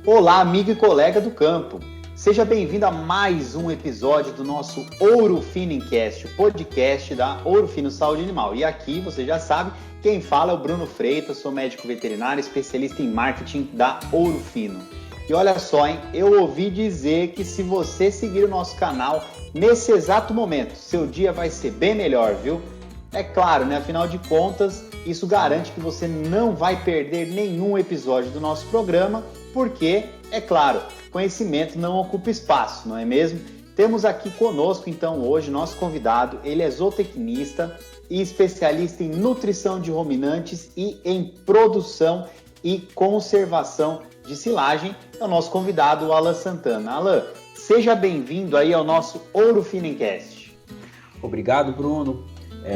Olá, amigo e colega do campo. Seja bem-vindo a mais um episódio do nosso Ouro Fino Encast, o podcast da Ouro Fino Saúde Animal. E aqui, você já sabe, quem fala é o Bruno Freitas, sou médico veterinário, especialista em marketing da Ouro Fino. E olha só, hein, eu ouvi dizer que se você seguir o nosso canal, nesse exato momento, seu dia vai ser bem melhor, viu? É claro, né? Afinal de contas, isso garante que você não vai perder nenhum episódio do nosso programa, porque, é claro, conhecimento não ocupa espaço, não é mesmo? Temos aqui conosco, então, hoje, nosso convidado, ele é zootecnista e especialista em nutrição de ruminantes e em produção e conservação de silagem. É o nosso convidado, o Alan Santana. Alan, seja bem-vindo aí ao nosso Ouro Fino Encast. Obrigado, Bruno,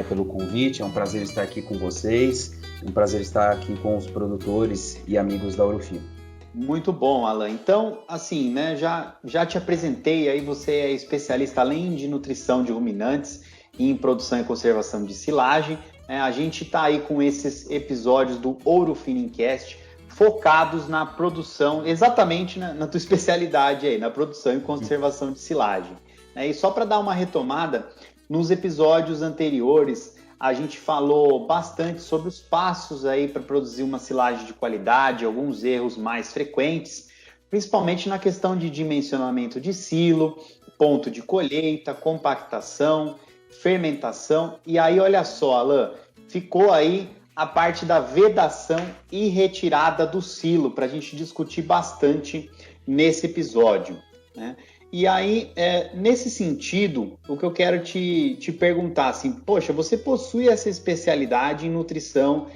pelo convite. É um prazer estar aqui com vocês, um prazer estar aqui com os produtores e amigos da Ouro Fino. Muito bom, Alan. Então, assim, né, já te apresentei, aí você é especialista além de nutrição de ruminantes e em produção e conservação de silagem. A gente está aí com esses episódios do Ouro Fino Encast focados na produção, exatamente na tua especialidade aí, na produção e conservação de silagem. E só para dar uma retomada, nos episódios anteriores, a gente falou bastante sobre os passos aí para produzir uma silagem de qualidade, alguns erros mais frequentes, principalmente na questão de dimensionamento de silo, ponto de colheita, compactação, fermentação. E aí, olha só, Alan, ficou aí a parte da vedação e retirada do silo, para a gente discutir bastante nesse episódio, né? E aí, nesse sentido, o que eu quero te perguntar, assim, poxa, você possui essa especialidade em nutrição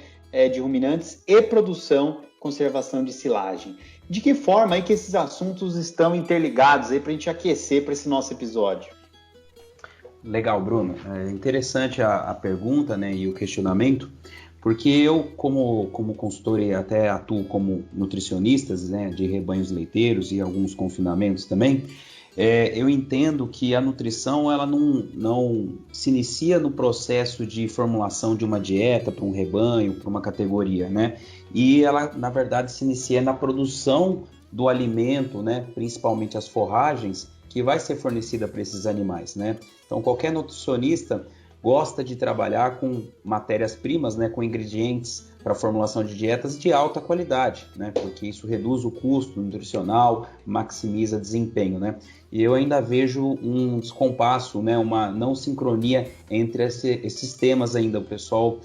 de ruminantes e produção, conservação de silagem. De que forma aí que esses assuntos estão interligados aí para a gente aquecer para esse nosso episódio? Legal, Bruno. É interessante a pergunta, né, e o questionamento, porque eu, como consultor e até atuo como nutricionista, né, de rebanhos leiteiros e alguns confinamentos também, eu entendo que a nutrição ela não se inicia no processo de formulação de uma dieta para um rebanho, para uma categoria, né? E ela, na verdade, se inicia na produção do alimento, né? Principalmente as forragens, que vai ser fornecida para esses animais, né? Então, qualquer nutricionista gosta de trabalhar com matérias-primas, né, com ingredientes para a formulação de dietas de alta qualidade, né, porque isso reduz o custo nutricional, maximiza desempenho, né? E eu ainda vejo um descompasso, né, uma não sincronia entre esses temas ainda. O pessoal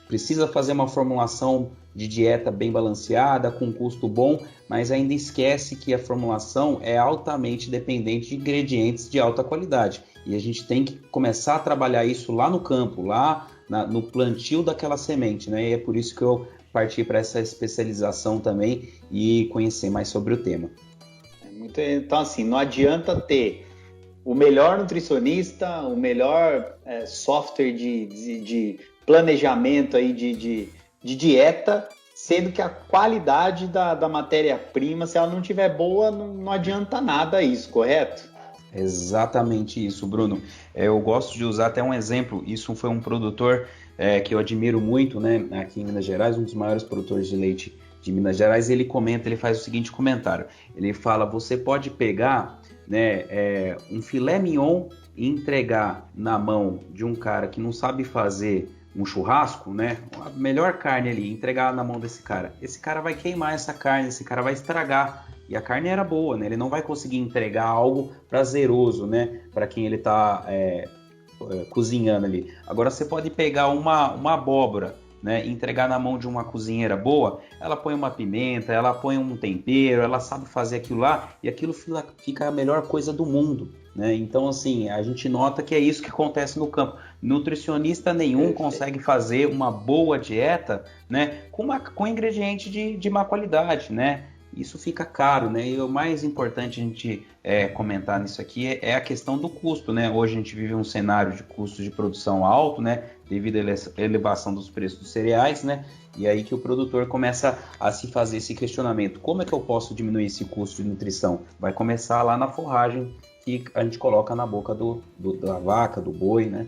precisa fazer uma formulação de dieta bem balanceada, com custo bom, mas ainda esquece que a formulação é altamente dependente de ingredientes de alta qualidade. E a gente tem que começar a trabalhar isso lá no campo, lá no plantio daquela semente, né? E é por isso que eu parti para essa especialização também e conhecer mais sobre o tema. Então, assim, não adianta ter o melhor nutricionista, o melhor software de planejamento aí de dieta, sendo que a qualidade da matéria-prima, se ela não estiver boa, não adianta nada isso, correto? Exatamente isso, Bruno. Eu gosto de usar até um exemplo. Isso foi um produtor que eu admiro muito, né, aqui em Minas Gerais, um dos maiores produtores de leite de Minas Gerais. Ele comenta, ele faz o seguinte comentário. Ele fala, você pode pegar, né, um filé mignon e entregar na mão de um cara que não sabe fazer um churrasco, né, a melhor carne ali, entregar na mão desse cara. Esse cara vai queimar essa carne, esse cara vai estragar. E a carne era boa, né? Ele não vai conseguir entregar algo prazeroso, né, para quem ele está cozinhando ali. Agora você pode pegar uma abóbora, né, e entregar na mão de uma cozinheira boa, ela põe uma pimenta, ela põe um tempero, ela sabe fazer aquilo lá e aquilo fica a melhor coisa do mundo, né? Então, assim, a gente nota que é isso que acontece no campo. Nutricionista nenhum consegue fazer uma boa dieta, né, com ingrediente de má qualidade, né? Isso fica caro, né? E o mais importante a gente comentar nisso aqui é a questão do custo, né? Hoje a gente vive um cenário de custo de produção alto, né? Devido à elevação dos preços dos cereais, né? E aí que o produtor começa a se fazer esse questionamento. Como é que eu posso diminuir esse custo de nutrição? Vai começar lá na forragem que a gente coloca na boca da vaca, do boi, né?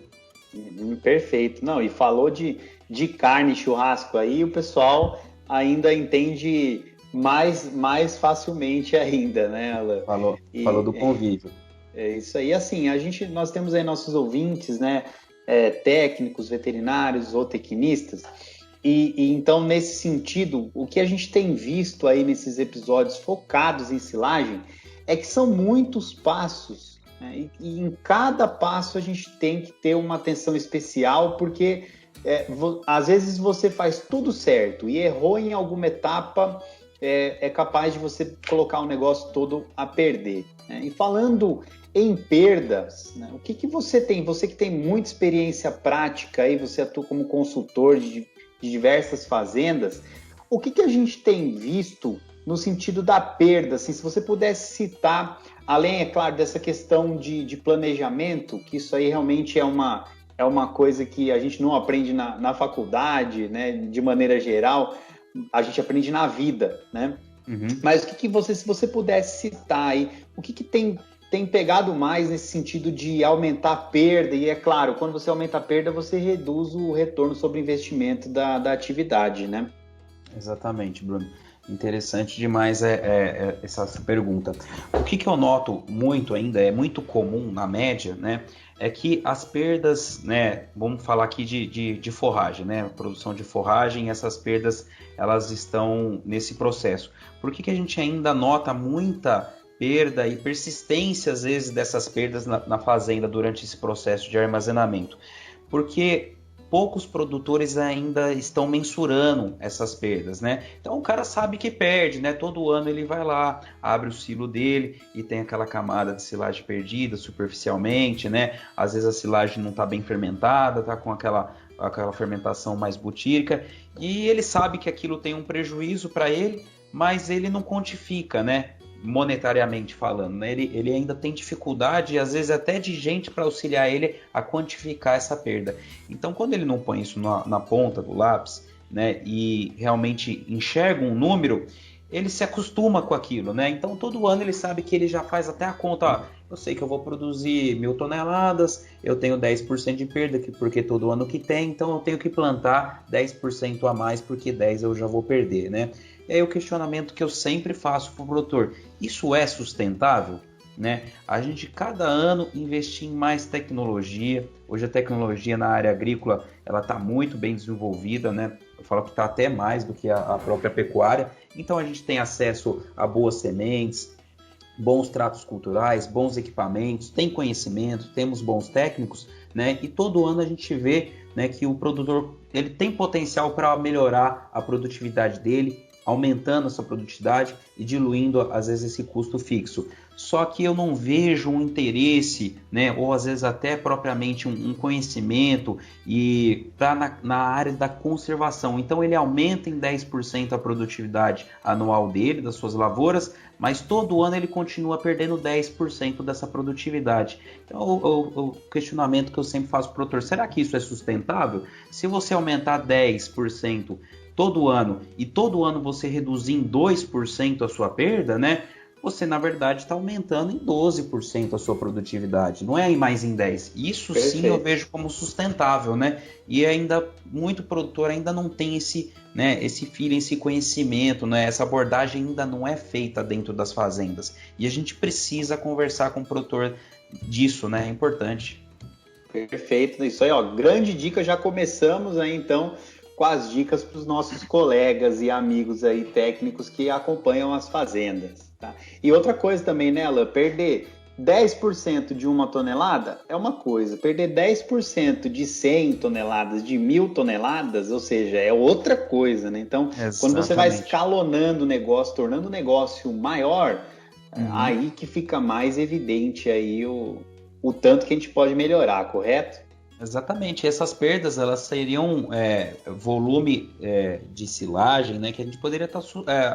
Perfeito. Não, e falou de carne, churrasco aí, o pessoal ainda entende mais facilmente ainda, né, Alan? Falou do convívio. É isso aí. Assim, nós temos aí nossos ouvintes, né, técnicos, veterinários, zootecnistas, e então, nesse sentido, o que a gente tem visto aí nesses episódios focados em silagem é que são muitos passos, né, e em cada passo a gente tem que ter uma atenção especial, porque às vezes você faz tudo certo e errou em alguma etapa, é capaz de você colocar o negócio todo a perder, né? E falando em perdas, né, o que você tem? Você que tem muita experiência prática aí, você atua como consultor de diversas fazendas, o que a gente tem visto no sentido da perda? Assim, se você pudesse citar, além, é claro, dessa questão de planejamento, que isso aí realmente é uma coisa que a gente não aprende na faculdade, né, de maneira geral, a gente aprende na vida, né? Uhum. Mas o que você, se você pudesse citar aí, o que tem pegado mais nesse sentido de aumentar a perda? E é claro, quando você aumenta a perda, você reduz o retorno sobre investimento da atividade, né? Exatamente, Bruno. Interessante demais essa pergunta. O que eu noto muito ainda, é muito comum na média, né? É que as perdas, né? Vamos falar aqui de forragem, né? Produção de forragem, essas perdas, elas estão nesse processo. Por que a gente ainda nota muita perda e persistência, às vezes, dessas perdas na fazenda durante esse processo de armazenamento? Porque poucos produtores ainda estão mensurando essas perdas, né? Então o cara sabe que perde, né? Todo ano ele vai lá, abre o silo dele e tem aquela camada de silagem perdida superficialmente, né? Às vezes a silagem não está bem fermentada, está com aquela fermentação mais butírica, e ele sabe que aquilo tem um prejuízo para ele, mas ele não quantifica, né? Monetariamente falando, né? Ele ainda tem dificuldade, às vezes até de gente para auxiliar ele a quantificar essa perda. Então, quando ele não põe isso na ponta do lápis, né, e realmente enxerga um número, ele se acostuma com aquilo, né? Então, todo ano ele sabe que ele já faz até a conta, ó, eu sei que eu vou produzir 1.000 toneladas, eu tenho 10% de perda, porque todo ano que tem, então eu tenho que plantar 10% a mais, porque 10% eu já vou perder, né? E aí o questionamento que eu sempre faço para o produtor, isso é sustentável? Né? A gente cada ano investir em mais tecnologia. Hoje a tecnologia na área agrícola ela está muito bem desenvolvida, né? Eu falo que está até mais do que a própria pecuária. Então a gente tem acesso a boas sementes, bons tratos culturais, bons equipamentos, tem conhecimento, temos bons técnicos, né? E todo ano a gente vê, né, que o produtor ele tem potencial para melhorar a produtividade dele, aumentando essa produtividade e diluindo, às vezes, esse custo fixo. Só que eu não vejo um interesse, né, ou às vezes até propriamente um conhecimento e tá na área da conservação. Então ele aumenta em 10% a produtividade anual dele, das suas lavouras, mas todo ano ele continua perdendo 10% dessa produtividade. Então o questionamento que eu sempre faço para o produtor, será que isso é sustentável? Se você aumentar 10% todo ano e todo ano você reduzir em 2% a sua perda, né? Você, na verdade, está aumentando em 12% a sua produtividade, não é mais em 10%. Isso Perfeito. Sim eu vejo como sustentável, né? E ainda, muito produtor ainda não tem esse feeling, esse conhecimento, né? Essa abordagem ainda não é feita dentro das fazendas. E a gente precisa conversar com o produtor disso, né? É importante. Perfeito, isso aí, ó. Grande dica, já começamos aí, então, com as dicas para os nossos colegas e amigos aí técnicos que acompanham as fazendas. Tá? E outra coisa também, né, Alan? Perder 10% de uma tonelada é uma coisa, perder 10% de 100 toneladas, de 1.000 toneladas, ou seja, é outra coisa, né? Então, Exatamente. Quando você vai escalonando o negócio, tornando o negócio maior, aí que fica mais evidente aí o tanto que a gente pode melhorar, correto? Exatamente, essas perdas elas seriam volume de silagem, né, que a gente poderia estar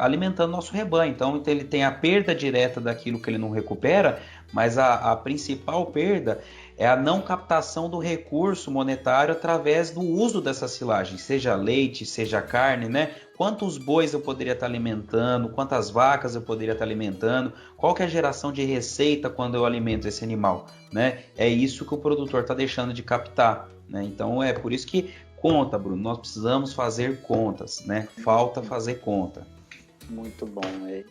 alimentando nosso rebanho. Então ele tem a perda direta daquilo que ele não recupera, mas a principal perda é a não captação do recurso monetário através do uso dessa silagem, seja leite, seja carne, né? Quantos bois eu poderia estar alimentando, quantas vacas eu poderia estar alimentando, qual que é a geração de receita quando eu alimento esse animal, né? É isso que o produtor está deixando de captar, né? Então é por isso que conta, Bruno, nós precisamos fazer contas, né? Falta fazer conta. Muito bom.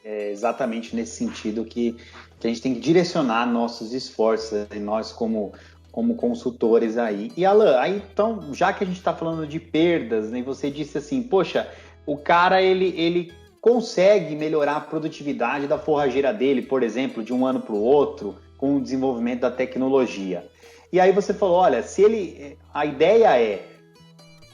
É exatamente nesse sentido que a gente tem que direcionar nossos esforços, e nós como consultores aí. E Alan, aí então, já que a gente está falando de perdas, né, você disse assim, poxa, o cara ele consegue melhorar a produtividade da forrageira dele, por exemplo, de um ano para o outro, com o desenvolvimento da tecnologia. E aí você falou, olha, a ideia é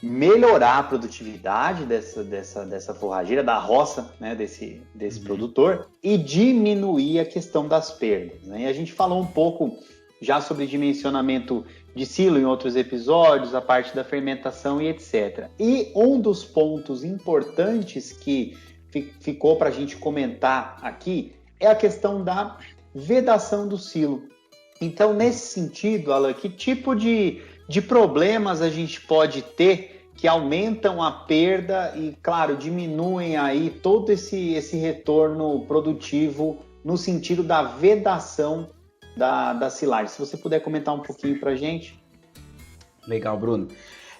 melhorar a produtividade dessa forrageira, da roça, né, desse produtor, e diminuir a questão das perdas, né? E a gente falou um pouco já sobre dimensionamento de silo em outros episódios, a parte da fermentação e etc. E um dos pontos importantes que ficou para a gente comentar aqui é a questão da vedação do silo. Então, nesse sentido, Alan, que tipo de problemas a gente pode ter que aumentam a perda e, claro, diminuem aí todo esse retorno produtivo no sentido da vedação da silagem? Se você puder comentar um pouquinho para a gente. Legal, Bruno.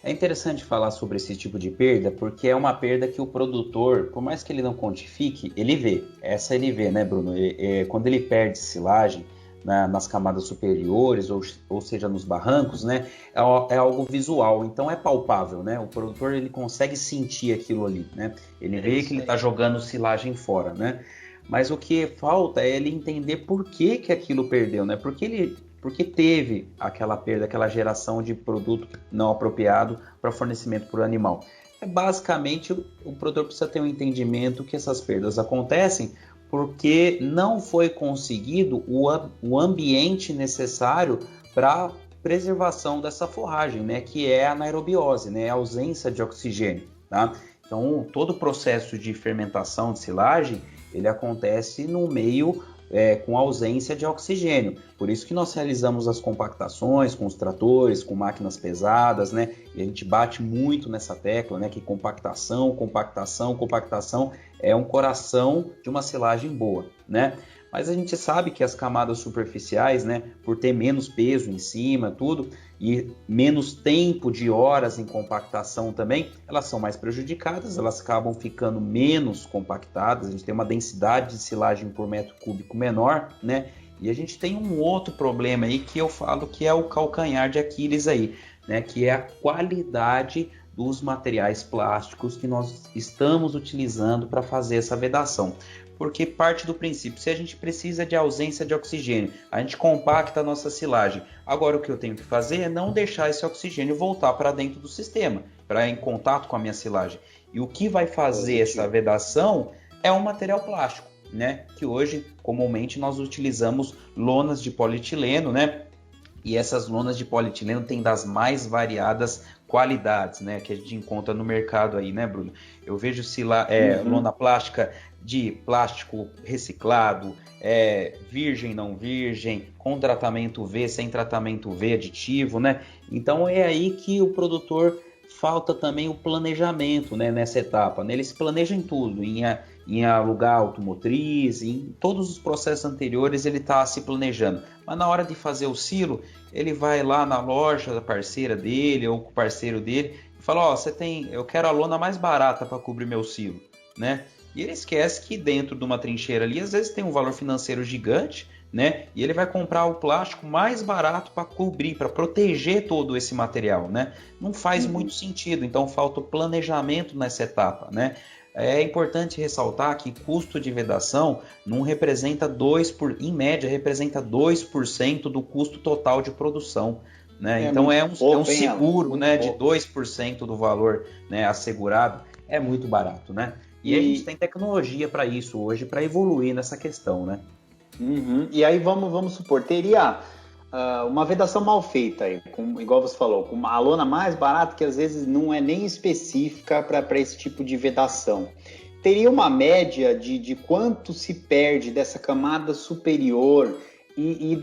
É interessante falar sobre esse tipo de perda, porque é uma perda que o produtor, por mais que ele não quantifique, ele vê. Essa ele vê, né, Bruno? Quando ele perde silagem nas camadas superiores, ou seja, nos barrancos, né, é algo visual, então é palpável, né? O produtor ele consegue sentir aquilo ali, né? Ele vê que ele está jogando silagem fora, né? Mas o que falta é ele entender por que aquilo perdeu, né? Porque teve aquela perda, aquela geração de produto não apropriado para fornecimento para o animal. Basicamente, o produtor precisa ter um entendimento que essas perdas acontecem porque não foi conseguido o ambiente necessário para preservação dessa forragem, né? Que é a anaerobiose, né? A ausência de oxigênio, tá? Então, todo o processo de fermentação de silagem, ele acontece no meio com ausência de oxigênio. Por isso que nós realizamos as compactações com os tratores, com máquinas pesadas, né? E a gente bate muito nessa tecla, né? Que compactação é um coração de uma silagem boa, né? Mas a gente sabe que as camadas superficiais, né, por ter menos peso em cima, tudo, e menos tempo de horas em compactação também, elas são mais prejudicadas, elas acabam ficando menos compactadas, a gente tem uma densidade de silagem por metro cúbico menor, né? E a gente tem um outro problema aí que eu falo que é o calcanhar de Aquiles aí, né, que é a qualidade dos materiais plásticos que nós estamos utilizando para fazer essa vedação. Porque parte do princípio, se a gente precisa de ausência de oxigênio, a gente compacta a nossa silagem. Agora o que eu tenho que fazer é não deixar esse oxigênio voltar para dentro do sistema, para em contato com a minha silagem. E o que vai fazer essa vedação é um material plástico, né? Que hoje, comumente, nós utilizamos lonas de polietileno, né? E essas lonas de polietileno têm das mais variadas qualidades, né? Que a gente encontra no mercado aí, né, Bruno? Eu vejo lona plástica de plástico reciclado, virgem, não virgem, com tratamento V, sem tratamento V aditivo, né? Então é aí que o produtor falta também o planejamento, né, nessa etapa, né? Ele se planeja em tudo, em alugar automotriz, em todos os processos anteriores ele está se planejando. Mas na hora de fazer o silo, ele vai lá na loja da parceira dele ou com o parceiro dele e fala, eu quero a lona mais barata para cobrir meu silo, né? E ele esquece que dentro de uma trincheira ali, às vezes tem um valor financeiro gigante, né? E ele vai comprar o plástico mais barato para cobrir, para proteger todo esse material, né? Não faz muito sentido, então falta o planejamento nessa etapa, né? É importante ressaltar que custo de vedação não representa em média, representa 2% do custo total de produção, né? Então é um seguro, né, de 2% do valor, né, assegurado, é muito barato, né? E a gente tem tecnologia para isso hoje, para evoluir nessa questão, né? E aí vamos supor, teria uma vedação mal feita, aí, igual você falou, com uma lona mais barata que às vezes não é nem específica para esse tipo de vedação. Teria uma média de quanto se perde dessa camada superior e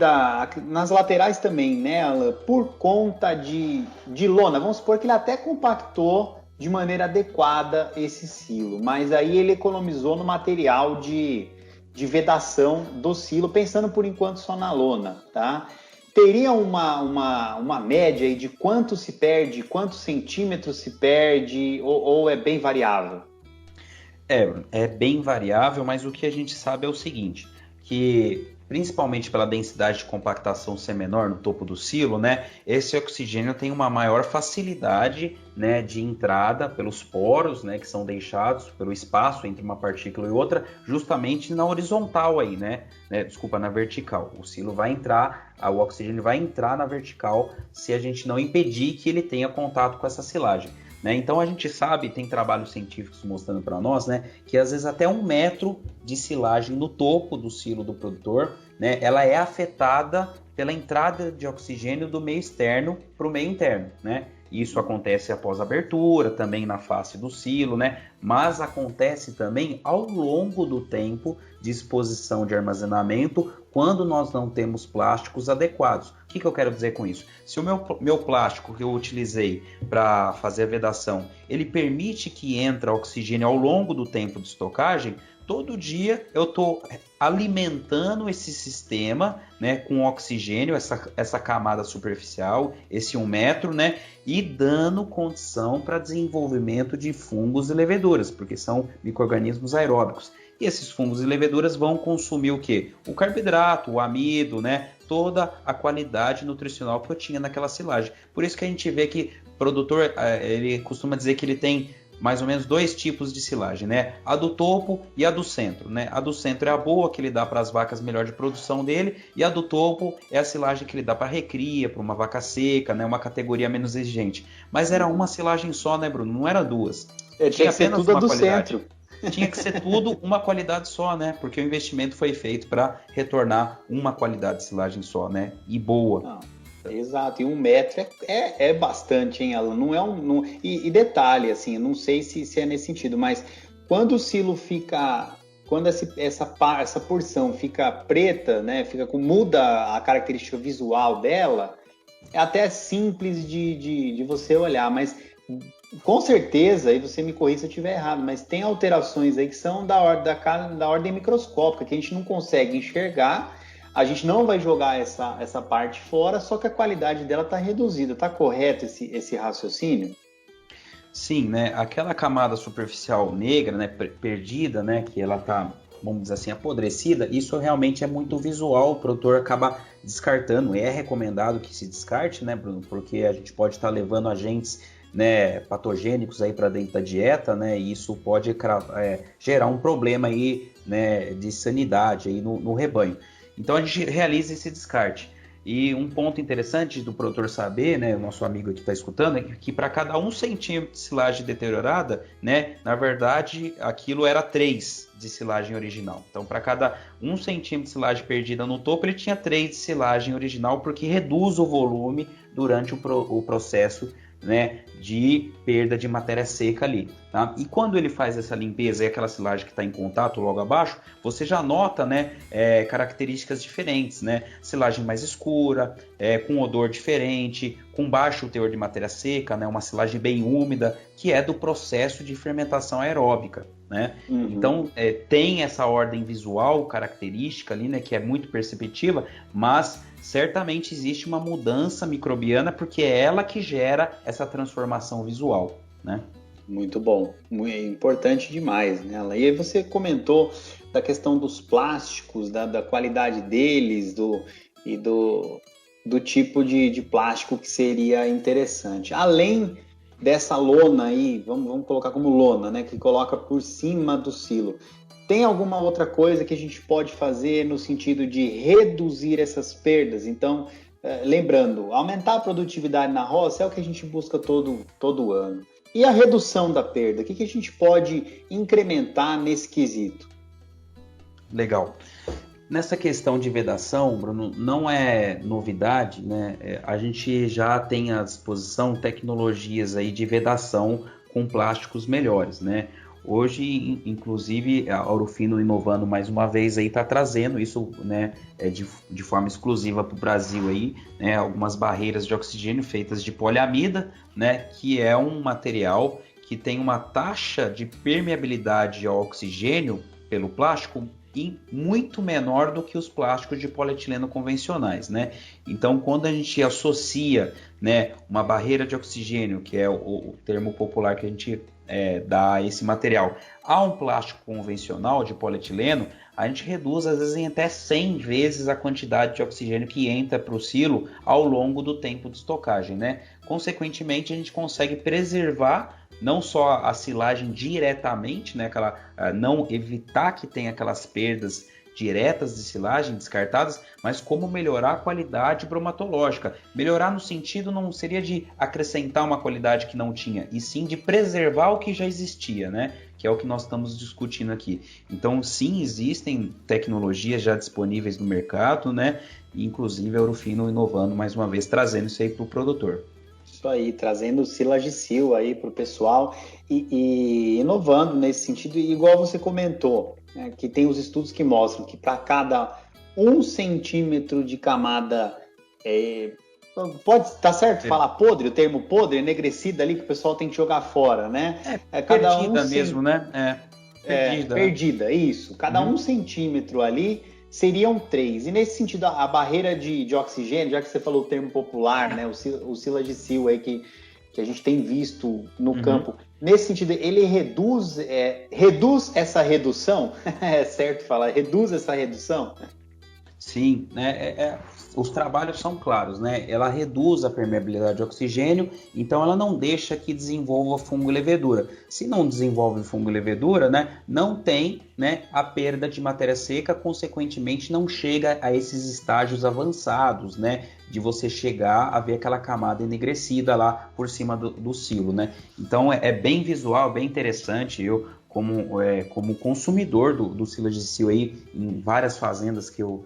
nas laterais também, né, Alan, por conta de lona. Vamos supor que ele até compactou de maneira adequada esse silo, mas aí ele economizou no material de vedação do silo, pensando por enquanto só na lona, tá? Teria uma média aí de quanto se perde, quantos centímetros se perde, ou é bem variável? É bem variável, mas o que a gente sabe é o seguinte, que principalmente pela densidade de compactação ser menor no topo do silo, né, esse oxigênio tem uma maior facilidade, né, de entrada pelos poros, né, que são deixados pelo espaço entre uma partícula e outra, justamente na horizontal aí, desculpa, na vertical. O silo vai entrar, o oxigênio vai entrar na vertical se a gente não impedir que ele tenha contato com essa silagem. Então a gente sabe, tem trabalhos científicos mostrando para nós, que às vezes até 1 metro de silagem no topo do silo do produtor, ela é afetada pela entrada de oxigênio do meio externo para o meio interno. Isso acontece após a abertura, também na face do silo, mas acontece também ao longo do tempo de exposição de armazenamento, quando nós não temos plásticos adequados. O que eu quero dizer com isso? Se o meu plástico que eu utilizei para fazer a vedação, ele permite que entre oxigênio ao longo do tempo de estocagem, todo dia eu estou alimentando esse sistema, com oxigênio, essa camada superficial, esse 1 metro, e dando condição para desenvolvimento de fungos e leveduras, porque são micro-organismos aeróbicos. E esses fungos e leveduras vão consumir o quê? O carboidrato, o amido, toda a qualidade nutricional que eu tinha naquela silagem. Por isso que a gente vê que o produtor, ele costuma dizer que ele tem mais ou menos 2 tipos de silagem, a do topo e a do centro. A do centro é a boa, que ele dá para as vacas melhor de produção dele, e a do topo é a silagem que ele dá para recria, para uma vaca seca, uma categoria menos exigente. Mas era uma silagem só, Bruno? Não era 2. Tinha que ser tudo a do centro. Tinha que ser tudo uma qualidade só, porque o investimento foi feito para retornar uma qualidade de silagem só, e boa. Não, exato, e 1 metro é bastante, hein, Alan? Não é e detalhe, assim, eu não sei se é nesse sentido, mas quando o silo fica, quando essa porção fica preta, muda a característica visual dela, é até simples de você olhar, mas com certeza, e você me corrija se eu estiver errado, mas tem alterações aí que são da ordem microscópica, que a gente não consegue enxergar, a gente não vai jogar essa parte fora, só que a qualidade dela está reduzida. Está correto esse raciocínio? Sim, aquela camada superficial negra, perdida, que ela está, vamos dizer assim, apodrecida, isso realmente é muito visual, o produtor acaba descartando. É recomendado que se descarte, Bruno, porque a gente pode estar levando agentes patogênicos aí para dentro da dieta, e isso pode gerar um problema aí, de sanidade aí no rebanho. Então a gente realiza esse descarte. E um ponto interessante do produtor saber, o nosso amigo aqui está escutando, é que para cada 1 centímetro de silagem deteriorada, na verdade aquilo era 3 de silagem original. Então para cada 1 centímetro de silagem perdida no topo, ele tinha 3 de silagem original, porque reduz o volume durante o processo de perda de matéria seca ali, tá? E quando ele faz essa limpeza e aquela silagem que está em contato logo abaixo, você já nota, características diferentes, silagem mais escura, com odor diferente, com baixo teor de matéria seca, uma silagem bem úmida, que é do processo de fermentação aeróbica, Uhum. Então tem essa ordem visual característica ali, que é muito perceptível, mas certamente existe uma mudança microbiana, porque é ela que gera essa transformação visual, Muito bom, muito importante demais, E aí você comentou da questão dos plásticos, da qualidade deles, do tipo de plástico que seria interessante. Além dessa lona aí, vamos colocar como lona, que coloca por cima do silo. Tem alguma outra coisa que a gente pode fazer no sentido de reduzir essas perdas? Então, lembrando, aumentar a produtividade na roça é o que a gente busca todo ano. E a redução da perda? O que a gente pode incrementar nesse quesito? Legal. Nessa questão de vedação, Bruno, não é novidade, A gente já tem à disposição tecnologias aí de vedação com plásticos melhores, Hoje, inclusive, a Ouro Fino inovando mais uma vez aí está trazendo isso, de forma exclusiva para o Brasil aí, algumas barreiras de oxigênio feitas de poliamida, que é um material que tem uma taxa de permeabilidade ao oxigênio pelo plástico e muito menor do que os plásticos de polietileno convencionais, né? Então, quando a gente associa, né, uma barreira de oxigênio, que é o termo popular que a gente dá a esse material, a um plástico convencional de polietileno, a gente reduz às vezes em até 100 vezes a quantidade de oxigênio que entra para o silo ao longo do tempo de estocagem, né? Consequentemente, a gente consegue preservar não só a silagem diretamente, né, não evitar que tenha aquelas perdas diretas de silagem descartadas, mas como melhorar a qualidade bromatológica. Melhorar no sentido não seria de acrescentar uma qualidade que não tinha, e sim de preservar o que já existia, né? Que é o que nós estamos discutindo aqui. Então, sim, existem tecnologias já disponíveis no mercado, né? E, inclusive, a Ourofino inovando mais uma vez, trazendo isso aí para o produtor. Isso aí, trazendo o Silagicil aí para o pessoal e inovando nesse sentido, e igual você comentou, né, que tem os estudos que mostram que para cada 1 centímetro de camada, pode estar certo falar podre, o termo podre, enegrecida ali, que o pessoal tem que jogar fora, né? Cada perdida mesmo, né? Perdida, isso. Cada 1 centímetro ali seriam 3. E nesse sentido, a barreira de oxigênio, já que você falou o termo popular, né, o Silagicil aí que a gente tem visto no campo, nesse sentido, ele reduz essa redução? É certo falar, reduz essa redução? Sim, né? Os trabalhos são claros, né? Ela reduz a permeabilidade de oxigênio, então ela não deixa que desenvolva fungo e levedura. Se não desenvolve fungo e levedura, né, não tem, né, a perda de matéria seca, consequentemente não chega a esses estágios avançados, né, de você chegar a ver aquela camada enegrecida lá por cima do silo, né? Então é bem visual, bem interessante. Eu, como consumidor do Silagicil aí, em várias fazendas que eu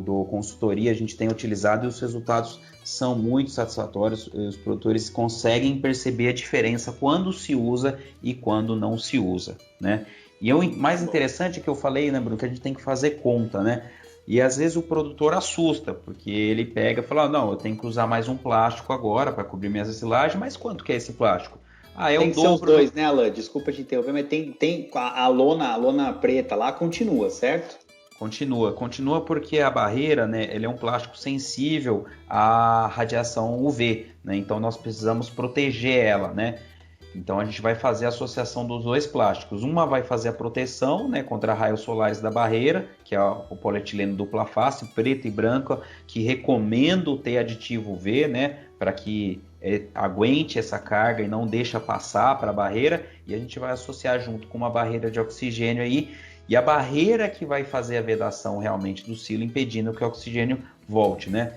dou consultoria, a gente tem utilizado e os resultados são muito satisfatórios. Os produtores conseguem perceber a diferença quando se usa e quando não se usa, né? E o mais interessante é que eu falei, né, Bruno, que a gente tem que fazer conta, né? E às vezes o produtor assusta, porque ele pega e fala, não, eu tenho que usar mais um plástico agora para cobrir minhas silagens, mas quanto que é esse plástico? Tem que ser os dois, né, Alain? Desculpa te interromper, mas tem a lona preta lá, continua, certo? Continua porque a barreira, né, ele é um plástico sensível à radiação UV, né, então nós precisamos proteger ela, né. Então a gente vai fazer a associação dos dois plásticos. Uma vai fazer a proteção, né, contra raios solares da barreira, que é o polietileno dupla face, preto e branco, que recomendo ter aditivo UV, né, para que aguente essa carga e não deixa passar para a barreira. E a gente vai associar junto com uma barreira de oxigênio aí. E a barreira que vai fazer a vedação realmente do silo, impedindo que o oxigênio volte, né?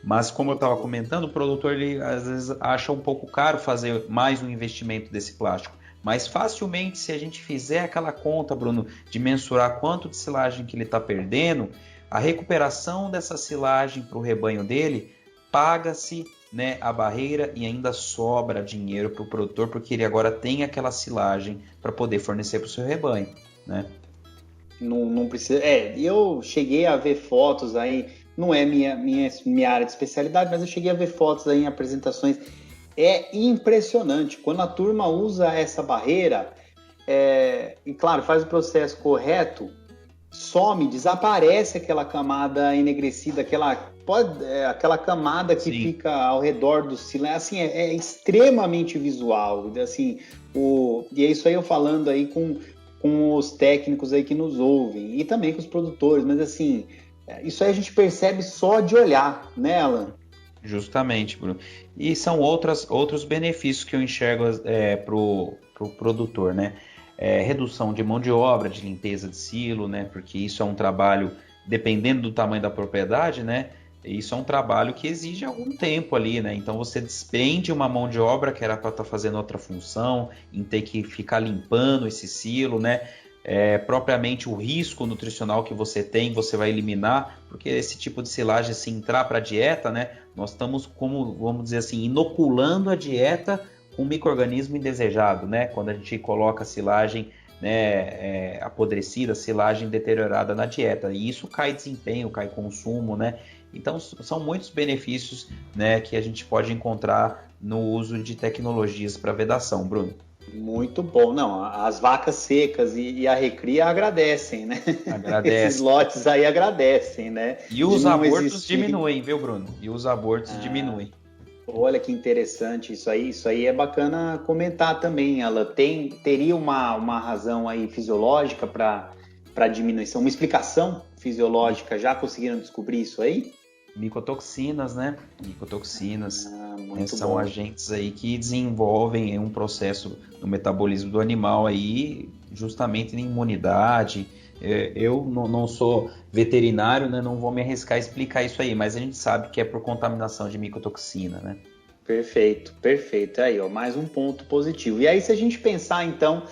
Mas como eu estava comentando, o produtor ele às vezes acha um pouco caro fazer mais um investimento desse plástico. Mas facilmente, se a gente fizer aquela conta, Bruno, de mensurar quanto de silagem que ele está perdendo, a recuperação dessa silagem para o rebanho dele, paga-se, né, a barreira e ainda sobra dinheiro para o produtor, porque ele agora tem aquela silagem para poder fornecer para o seu rebanho, né? Não precisa. Eu cheguei a ver fotos aí, não é minha área de especialidade, mas eu cheguei a ver fotos aí em apresentações. É impressionante. Quando a turma usa essa barreira, e claro, faz o processo correto, some, desaparece aquela camada enegrecida, aquela camada que Sim. fica ao redor do silo. Assim, é extremamente visual. Assim, e é isso aí eu falando aí com os técnicos aí que nos ouvem e também com os produtores, mas assim, isso aí a gente percebe só de olhar, né, Alan? Justamente, Bruno. E são outros benefícios que eu enxergo pro produtor, né? Redução de mão de obra, de limpeza de silo, né? Porque isso é um trabalho, dependendo do tamanho da propriedade, né? Isso é um trabalho que exige algum tempo ali, né? Então você despende uma mão de obra que era para estar fazendo outra função, em ter que ficar limpando esse silo, né? Propriamente o risco nutricional que você tem, você vai eliminar, porque esse tipo de silagem, se entrar para a dieta, né? Nós estamos, como vamos dizer assim, inoculando a dieta com um micro-organismo indesejado, né? Quando a gente coloca a silagem, né, apodrecida, silagem deteriorada na dieta, e isso cai desempenho, cai consumo, né? Então, são muitos benefícios, né, que a gente pode encontrar no uso de tecnologias para vedação, Bruno. Muito bom. Não, as vacas secas e a recria agradecem, né? Esses Agradece. lotes aí agradecem, né? E De os não abortos existir. diminuem, viu, Bruno? E os abortos Ah, diminuem. olha que interessante isso aí é bacana comentar também. Ela teria uma razão aí fisiológica para diminuição, uma explicação fisiológica, já conseguiram descobrir isso aí? Micotoxinas, né? Micotoxinas, Ah, né, muito são bom. agentes aí que desenvolvem um processo no metabolismo do animal aí, justamente na imunidade. Eu não sou veterinário, né? Não vou me arriscar a explicar isso aí, mas a gente sabe que é por contaminação de micotoxina, né? Perfeito, perfeito. Aí, ó, mais um ponto positivo. E aí, se a gente pensar então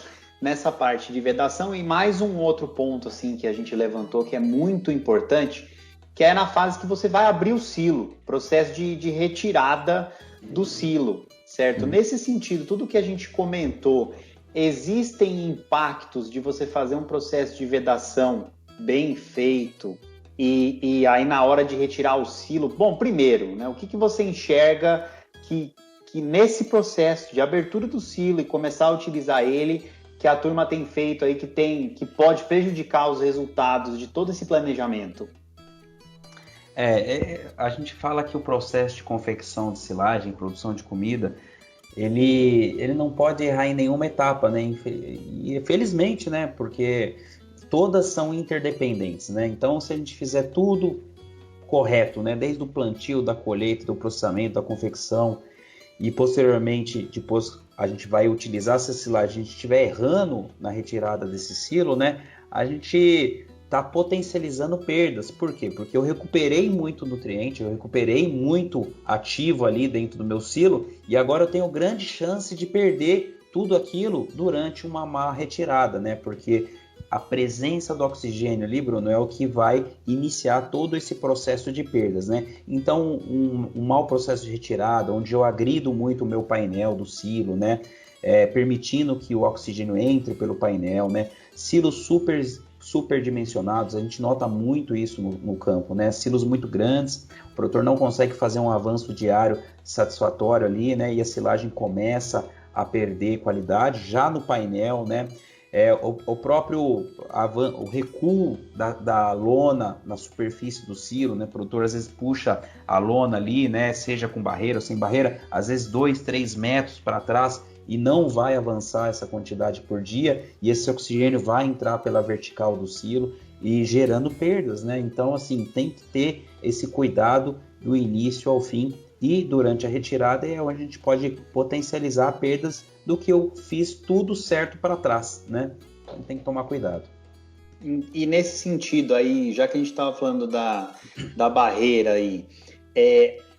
nessa parte de vedação e mais um outro ponto assim que a gente levantou que é muito importante, que é na fase que você vai abrir o silo, processo de retirada do silo, certo? Hum. Nesse sentido, tudo que a gente comentou, existem impactos de você fazer um processo de vedação bem feito e aí na hora de retirar o silo, bom, primeiro, né, o que você enxerga que, que nesse processo de abertura do silo e começar a utilizar ele, que a turma tem feito aí, que pode prejudicar os resultados de todo esse planejamento? A gente fala que o processo de confecção de silagem, produção de comida, ele não pode errar em nenhuma etapa, né? E felizmente, né? Porque todas são interdependentes, né? Então, se a gente fizer tudo correto, né? Desde o plantio, da colheita, do processamento, da confecção e posteriormente, depois a gente vai utilizar essa silagem, a gente estiver errando na retirada desse silo, né? A gente está potencializando perdas. Por quê? Porque eu recuperei muito nutriente, eu recuperei muito ativo ali dentro do meu silo e agora eu tenho grande chance de perder tudo aquilo durante uma má retirada, né? Porque a presença do oxigênio ali, Bruno, é o que vai iniciar todo esse processo de perdas, né? Então, um mau processo de retirada, onde eu agrido muito o meu painel do silo, né? Permitindo que o oxigênio entre pelo painel, né? Silos superdimensionados, a gente nota muito isso no campo, né? Silos muito grandes, o produtor não consegue fazer um avanço diário satisfatório ali, né? E a silagem começa a perder qualidade já no painel, né? O próprio o recuo da lona na superfície do silo, né? O produtor às vezes puxa a lona ali, né? Seja com barreira ou sem barreira, às vezes 2, 3 metros para trás e não vai avançar essa quantidade por dia e esse oxigênio vai entrar pela vertical do silo e gerando perdas, né? Então, assim, tem que ter esse cuidado do início ao fim e durante a retirada é onde a gente pode potencializar perdas do que eu fiz tudo certo para trás, né? Então tem que tomar cuidado. E nesse sentido aí, já que a gente estava falando da barreira aí,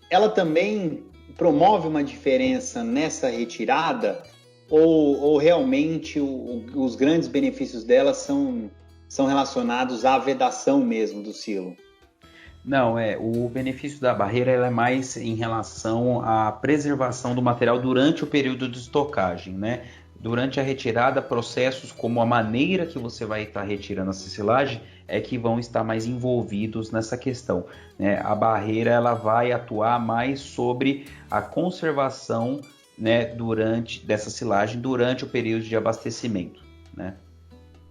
ela também promove uma diferença nessa retirada ou realmente os grandes benefícios dela são relacionados à vedação mesmo do silo? Não, o benefício da barreira ela é mais em relação à preservação do material durante o período de estocagem, né? Durante a retirada, processos como a maneira que você vai estar retirando essa silagem é que vão estar mais envolvidos nessa questão, né? A barreira ela vai atuar mais sobre a conservação, né, dessa silagem durante o período de abastecimento, né?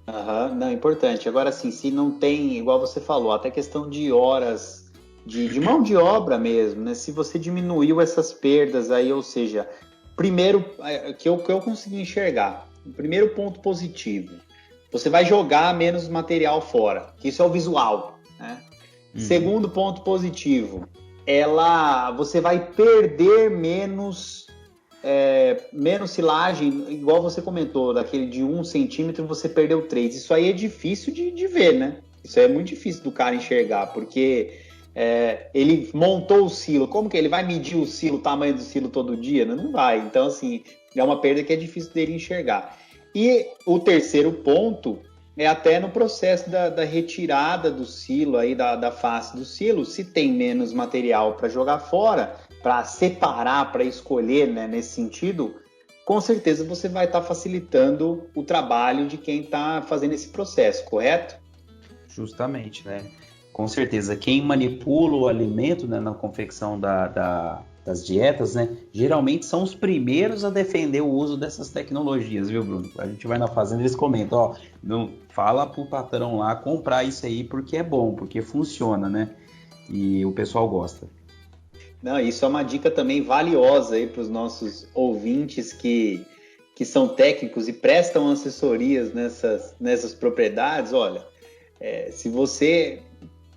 Aham, não, importante. Agora, sim, se não tem, igual você falou, até questão de horas de mão de obra mesmo, né? Se você diminuiu essas perdas aí, ou seja, primeiro que eu consegui enxergar, o primeiro ponto positivo, você vai jogar menos material fora, que isso é o visual, né? Uhum. Segundo ponto positivo, você vai perder menos silagem, igual você comentou, daquele de 1 centímetro você perdeu 3. Isso aí é difícil de ver, né? Isso aí é muito difícil do cara enxergar, porque ele montou o silo. Como que ele vai medir o silo, o tamanho do silo todo dia? Não vai. Então, assim, é uma perda que é difícil dele enxergar. E o terceiro ponto é até no processo da retirada do silo, aí da face do silo, se tem menos material para jogar fora, para separar, para escolher, né, nesse sentido, com certeza você vai estar facilitando o trabalho de quem está fazendo esse processo, correto? Justamente, né? Com certeza, quem manipula o alimento, né, na confecção das dietas, né, geralmente são os primeiros a defender o uso dessas tecnologias, viu, Bruno? A gente vai na fazenda e eles comentam, ó, não, fala pro patrão lá comprar isso aí porque é bom, porque funciona, né? E o pessoal gosta. Não, isso é uma dica também valiosa aí para os nossos ouvintes que são técnicos e prestam assessorias nessas propriedades. Olha, se você...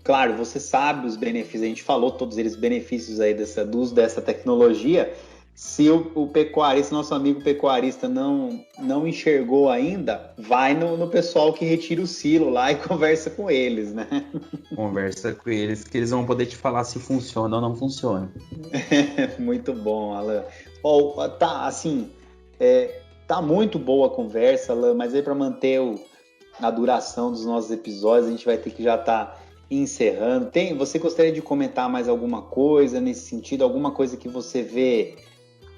Claro, você sabe os benefícios, a gente falou todos eles, benefícios aí do uso dessa tecnologia. Se o pecuarista, nosso amigo pecuarista não enxergou ainda, vai no pessoal que retira o silo lá e conversa com eles, né? Conversa com eles, que eles vão poder te falar se funciona ou não funciona. Muito bom, Alan. Tá muito boa a conversa, Alan, mas aí para manter a duração dos nossos episódios, a gente vai ter que já estar encerrando. Você gostaria de comentar mais alguma coisa nesse sentido? Alguma coisa que você vê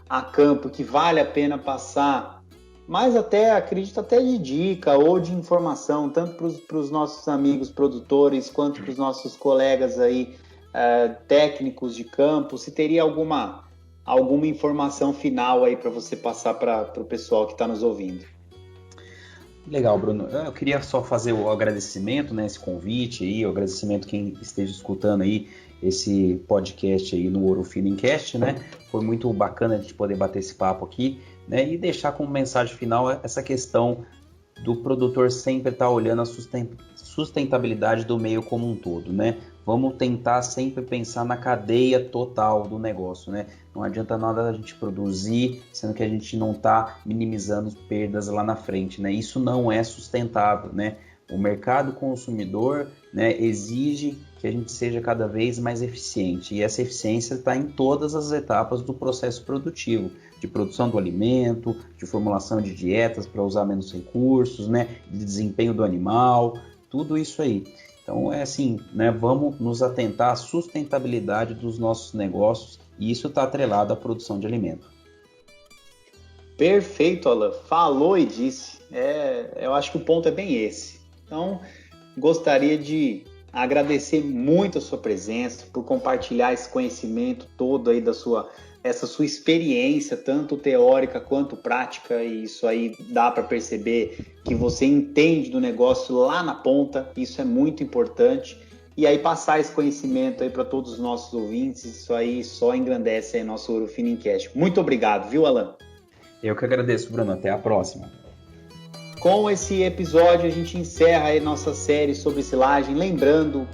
a campo que vale a pena passar? Mas acredito até de dica ou de informação, tanto para os nossos amigos produtores, quanto para os nossos colegas aí, técnicos de campo. Se teria alguma informação final aí para você passar para o pessoal que está nos ouvindo? Legal, Bruno. Eu queria só fazer o agradecimento, né, esse convite aí, o agradecimento quem esteja escutando aí esse podcast aí no Ouro Finincast, né? Foi muito bacana a gente poder bater esse papo aqui, né? E deixar como mensagem final essa questão do produtor sempre estar olhando a sustentabilidade do meio como um todo, né? Vamos tentar sempre pensar na cadeia total do negócio, né? Não adianta nada a gente produzir, sendo que a gente não está minimizando perdas lá na frente, né? Isso não é sustentável, né? O mercado consumidor, né, exige que a gente seja cada vez mais eficiente, e essa eficiência está em todas as etapas do processo produtivo, de produção do alimento, de formulação de dietas para usar menos recursos, né, de desempenho do animal, tudo isso aí. Então é assim, né, vamos nos atentar à sustentabilidade dos nossos negócios, e isso está atrelado à produção de alimento. Perfeito, Alan. Falou e disse. Eu acho que o ponto é bem esse. Então, gostaria de agradecer muito a sua presença, por compartilhar esse conhecimento todo aí essa sua experiência, tanto teórica quanto prática, e isso aí dá para perceber que você entende do negócio lá na ponta, isso é muito importante. E aí passar esse conhecimento aí para todos os nossos ouvintes, isso aí só engrandece aí nosso Ouro Finincast. Muito obrigado, viu, Alan? Eu que agradeço, Bruno. Até a próxima. Com esse episódio a gente encerra aí nossa série sobre silagem. Lembrando,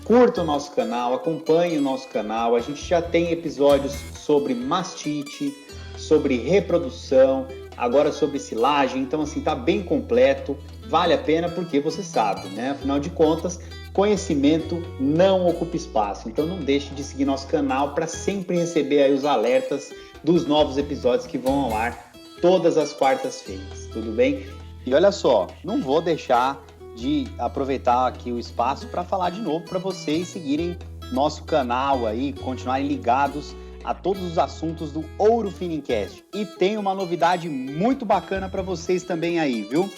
curta o nosso canal, acompanhe o nosso canal. A gente já tem episódios sobre mastite, sobre reprodução, agora sobre silagem. Então assim, tá bem completo. Vale a pena porque você sabe, né? Afinal de contas, conhecimento não ocupa espaço. Então não deixe de seguir nosso canal para sempre receber aí os alertas dos novos episódios que vão ao ar todas as quartas-feiras, tudo bem? E olha só, não vou deixar de aproveitar aqui o espaço para falar de novo para vocês seguirem nosso canal aí, continuarem ligados a todos os assuntos do Ouro Finincast. E tem uma novidade muito bacana para vocês também aí, viu?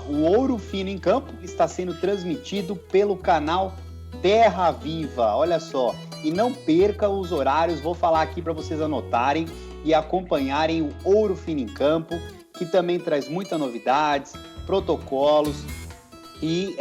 O Ouro Fino em Campo está sendo transmitido pelo canal Terra Viva, olha só. E não perca os horários, vou falar aqui para vocês anotarem e acompanharem o Ouro Fino em Campo, que também traz muitas novidades, protocolos e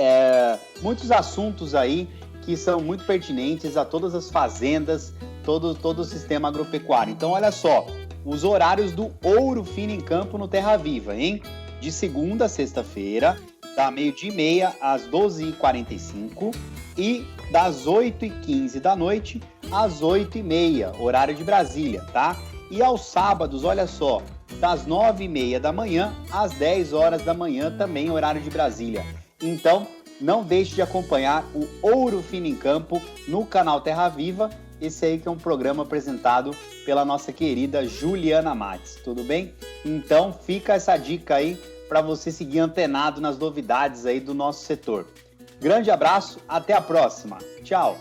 muitos assuntos aí que são muito pertinentes a todas as fazendas, todo o sistema agropecuário. Então, olha só, os horários do Ouro Fino em Campo no Terra Viva, hein? De segunda a sexta-feira, da 12h30 às 12h45 e das 8h15 da noite às 8h30, horário de Brasília, tá? E aos sábados, olha só, das 9h30 da manhã às 10 horas da manhã, também horário de Brasília. Então, não deixe de acompanhar o Ouro Fino em Campo no canal Terra Viva, esse aí que é um programa apresentado pela nossa querida Juliana Mates, tudo bem? Então, fica essa dica aí para você seguir antenado nas novidades aí do nosso setor. Grande abraço, até a próxima. Tchau!